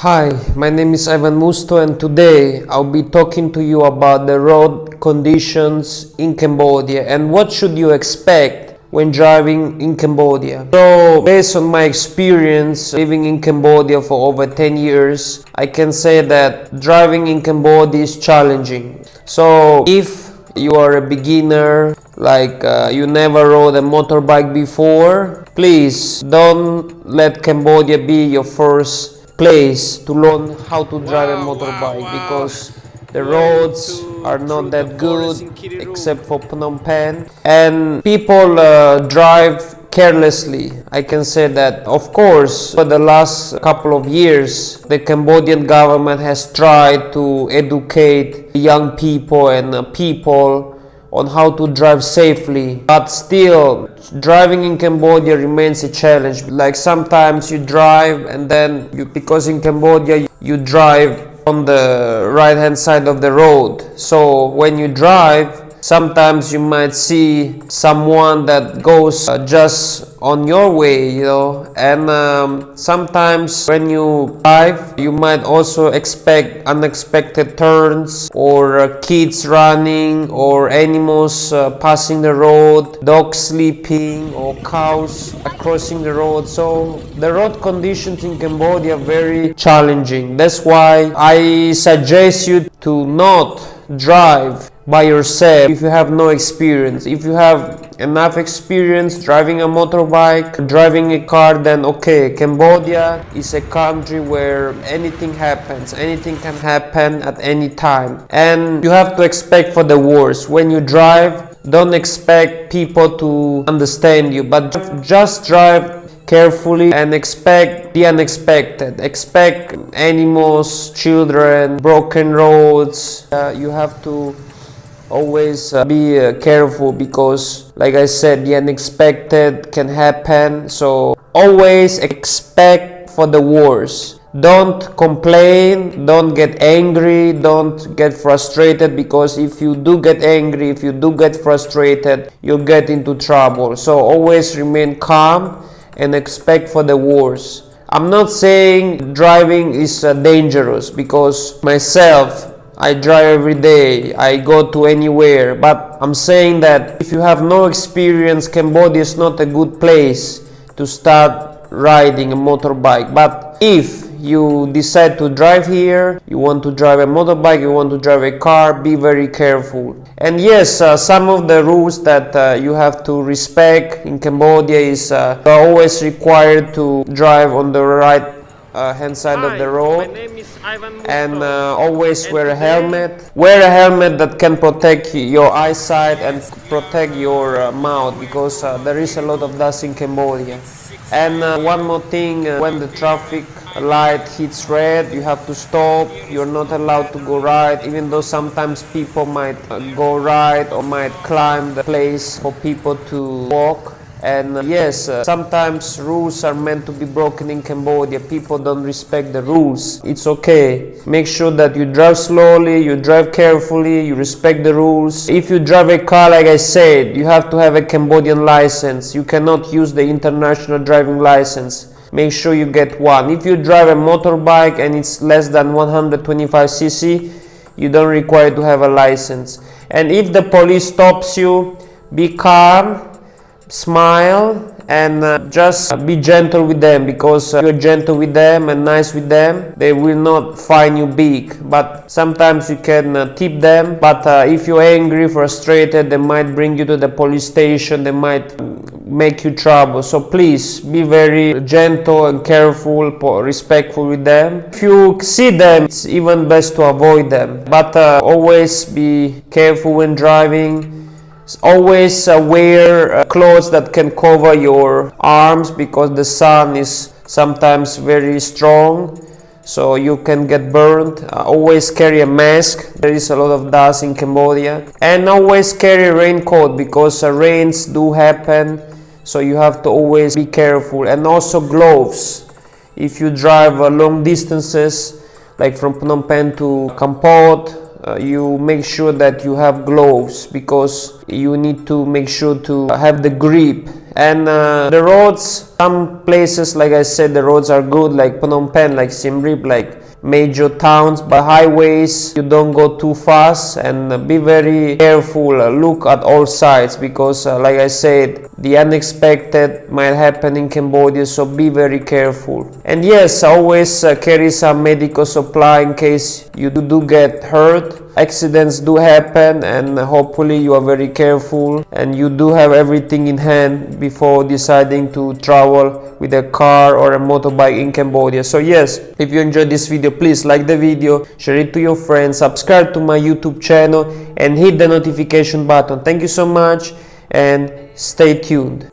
Hi, my name is Ivan Musto and today I'll be talking to you about the road conditions in Cambodia and what should you expect when driving in Cambodia. So, based on my experience living in Cambodia for over 10 years, I can say that driving in Cambodia is challenging. So, if you are a beginner, like you never rode a motorbike before, please don't let Cambodia be your first place to learn how to drive a motorbike because the roads are not that good except for Phnom Penh and people drive carelessly. I can say that. Of course, for the last couple of years the Cambodian government has tried to educate young people and people on how to drive safely, but still driving in Cambodia remains a challenge. Like sometimes you drive and then because in Cambodia you drive on the right hand side of the road, so when you drive sometimes you might see someone that goes just on your way, and sometimes when you drive you might also expect unexpected turns or kids running or animals passing the road, dogs sleeping or cows crossing the road. So the road conditions in Cambodia are very challenging. That's why I suggest you to not drive by yourself if you have no experience. If you have enough experience driving a motorbike, driving a car, then okay, Cambodia is a country where anything happens, anything can happen at any time, and you have to expect for the worst. When you drive, don't expect people to understand you, but just drive carefully and expect the unexpected. Expect animals, children, broken roads. You have to always be careful because, like I said, the unexpected can happen. So always expect for the worst. Don't complain, don't get angry, don't get frustrated, because if you do get angry, if you do get frustrated, you'll get into trouble. So always remain calm and expect for the worst. I'm not saying driving is dangerous, because myself, I drive every day, I go to anywhere, but I'm saying that if you have no experience, Cambodia is not a good place to start riding a motorbike. But if you decide to drive here, you want to drive a motorbike, you want to drive a car, be very careful. And yes, some of the rules that you have to respect in Cambodia is you're always required to drive on the right hand side of the road, and always wear a helmet. Wear a helmet that can protect your eyesight and protect your mouth, because there is a lot of dust in Cambodia. And one more thing, when the traffic light hits red, you have to stop. You're not allowed to go right, even though sometimes people might go right or might climb the place for people to walk. And yes, sometimes rules are meant to be broken in Cambodia. People don't respect the rules. It's okay. Make sure that you drive slowly, you drive carefully, you respect the rules. If you drive a car, like I said, you have to have a Cambodian license. You cannot use the international driving license. Make sure you get one. If you drive a motorbike and it's less than 125cc, you don't require to have a license. And if the police stops you, be calm, smile, and just be gentle with them, because if you're gentle with them and nice with them, they will not fine you big. But sometimes you can tip them. But if you're angry, frustrated, they might bring you to the police station, they might make you trouble. So please be very gentle and careful, respectful with them. If you see them, it's even best to avoid them. But always be careful when driving. Always wear clothes that can cover your arms, because the sun is sometimes very strong, so you can get burned. Always carry a mask. There is a lot of dust in Cambodia. And always carry a raincoat, because rains do happen, so you have to always be careful. And also gloves. If you drive long distances, like from Phnom Penh to Kampot, you make sure that you have gloves, because you need to make sure to have the grip. And the roads Some places, like I said, the roads are good, like Phnom Penh, like Siem Reap, like major towns, but highways, you don't go too fast, and be very careful. Look at all sides, because like I said, the unexpected might happen in Cambodia, so be very careful. And yes, always carry some medical supply in case you do get hurt. Accidents do happen, and hopefully you are very careful and you do have everything in hand before deciding to travel with a car or a motorbike in Cambodia. So yes, if you enjoyed this video, please like the video, share it to your friends, subscribe to my YouTube channel, and hit the notification button. Thank you so much, and stay tuned.